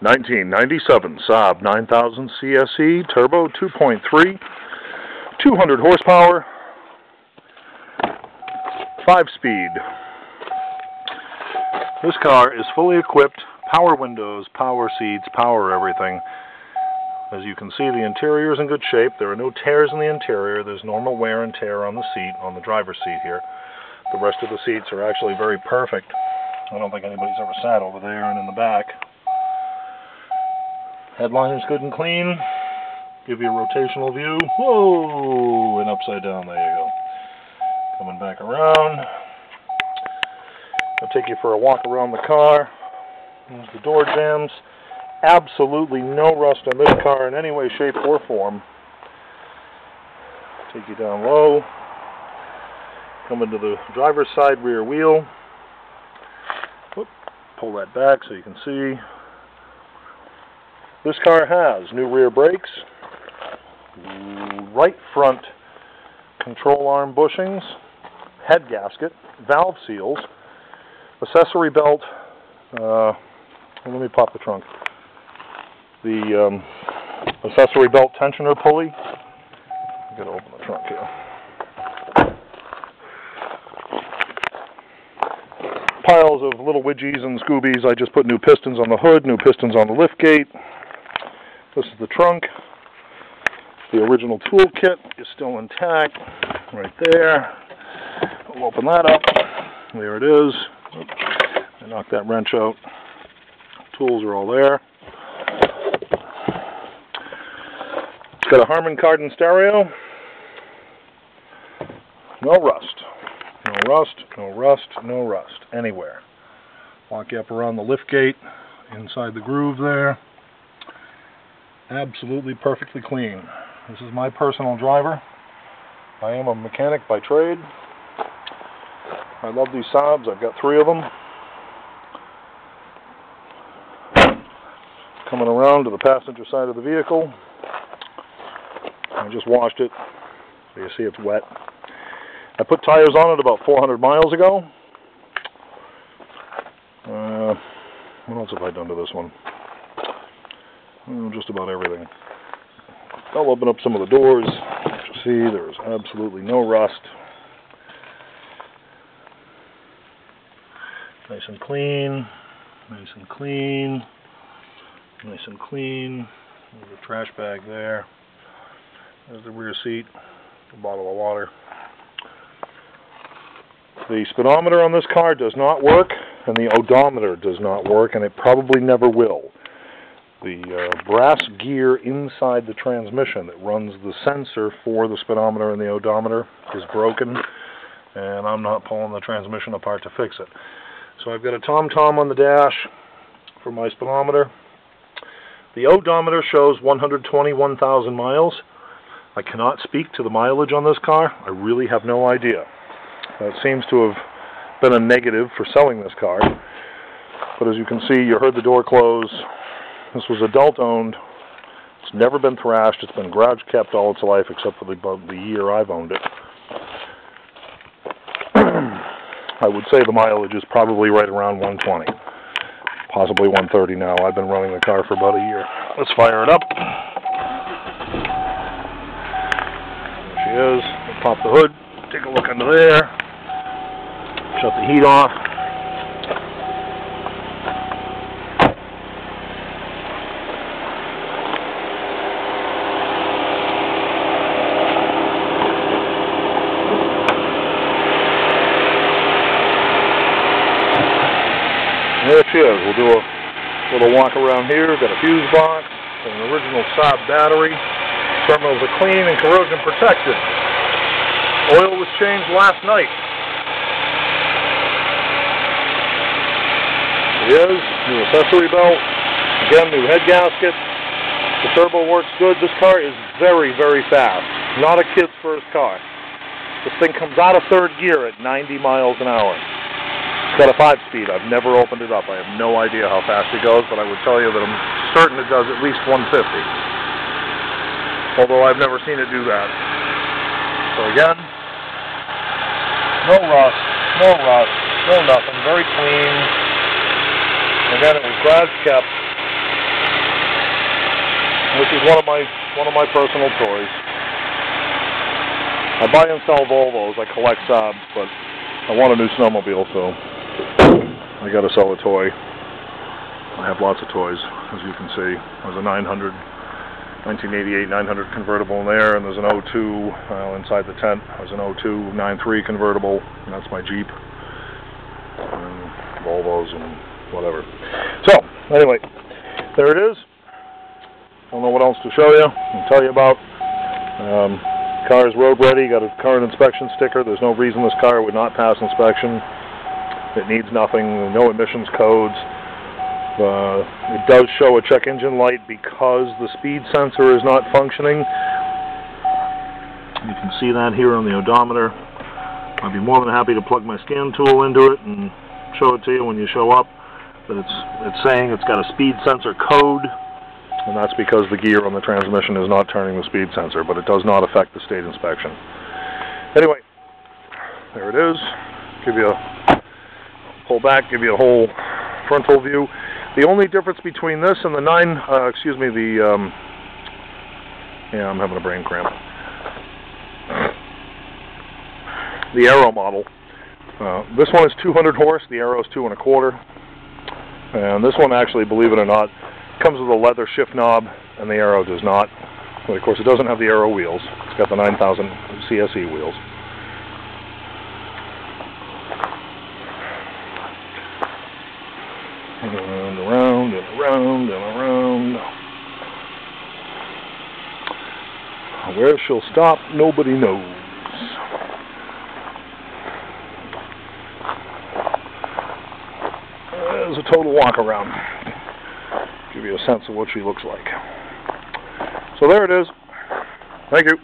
1997 SAAB 9000 CSE Turbo 2.3, 200 horsepower, 5-speed. This car is fully equipped, power windows, power seats, power everything. As you can see, the interior is in good shape. There are no tears in the interior. There's normal wear and tear on the seat, on the driver's seat here. The rest of the seats are actually very perfect. I don't think anybody's ever sat over there and in the back. Headliner's good and clean. Give you a rotational view. Whoa! And upside down, there you go. Coming back around. I'll take you for a walk around the car. There's the door jambs. Absolutely no rust on this car in any way, shape, or form. Take you down low. Come into the driver's side rear wheel. Whoop. Pull that back so you can see. This car has new rear brakes, right front control arm bushings, head gasket, valve seals, accessory belt. Let me pop the trunk. The accessory belt tensioner pulley. I'm going to open the trunk here. Piles of little widgies and scoobies. I just put new pistons on the hood, new pistons on the lift gate. This is the trunk. The original tool kit is still intact, right there. We'll open that up. There it is. I knocked that wrench out. Tools are all there. It's got a Harman Kardon stereo. No rust. No rust, no rust, no rust. Anywhere. Walk you up around the lift gate, inside the groove there. Absolutely perfectly clean. This is my personal driver. I am a mechanic by trade. I love these SAABs. I've got 3 of them. Coming around to the passenger side of the vehicle. I just washed it. So you see it's wet. I put tires on it about 400 miles ago. What else have I done to this one? Just about everything. I'll open up some of the doors. You see, there's absolutely no rust. Nice and clean. Nice and clean. Nice and clean. There's a trash bag there. There's the rear seat. A bottle of water. The speedometer on this car does not work, and the odometer does not work, and it probably never will. The brass gear inside the transmission that runs the sensor for the speedometer and the odometer is broken, and I'm not pulling the transmission apart to fix it. So I've got a tom-tom on the dash for my speedometer. The odometer shows 121,000 miles. I cannot speak to the mileage on this car. I really have no idea. That seems to have been a negative for selling this car. But as you can see, you heard the door close. This was adult owned. It's never been thrashed. It's been garage kept all its life except for the year I've owned it. I would say the mileage is probably right around 120. Possibly 130 now. I've been running the car for about a year. Let's fire it up. There she is. We'll pop the hood. Take a look under there. Shut the heat off. There she is. We'll do a little walk around here. We've got a fuse box, an original SAAB battery. Terminals are clean and corrosion protected. Oil was changed last night. There it is. New accessory belt. Again, new head gasket. The turbo works good. This car is very, very fast. Not a kid's first car. This thing comes out of 3rd gear at 90 miles an hour. It's got a 5-speed. I've never opened it up. I have no idea how fast it goes, but I would tell you that I'm certain it does at least 150. Although I've never seen it do that. So again, no rust, no nothing. Very clean. Again, it was garage kept. This is one of my personal toys. I buy and sell Volvos. I collect SAABs, but I want a new snowmobile, so I got to sell a toy. I have lots of toys, as you can see. There's a 1988 900 convertible in there, and there's an 02 inside the tent. There's an 02 93 convertible, and that's my Jeep. And Volvos and whatever. So, anyway, there it is. I don't know what else to show you and tell you about. Car is road ready, got a current inspection sticker. There's no reason this car would not pass inspection. It needs nothing, no emissions codes. It does show a check engine light because the speed sensor is not functioning. You can see that here on the odometer. I'd be more than happy to plug my scan tool into it and show it to you when you show up. But it's saying it's got a speed sensor code, and that's because the gear on the transmission is not turning the speed sensor, but it does not affect the state inspection. Anyway, there it is. Pull back, give you a whole frontal view. The only difference between this and the yeah, I'm having a brain cramp. The Aero model. This one is 200 horse, the Aero is 2 1/4. And this one actually, believe it or not, comes with a leather shift knob, and the Aero does not. But of course, it doesn't have the Aero wheels. It's got the 9000 CSE wheels. And around and around and around. Where she'll stop, nobody knows. There's a total walk around. Give you a sense of what she looks like. So there it is. Thank you.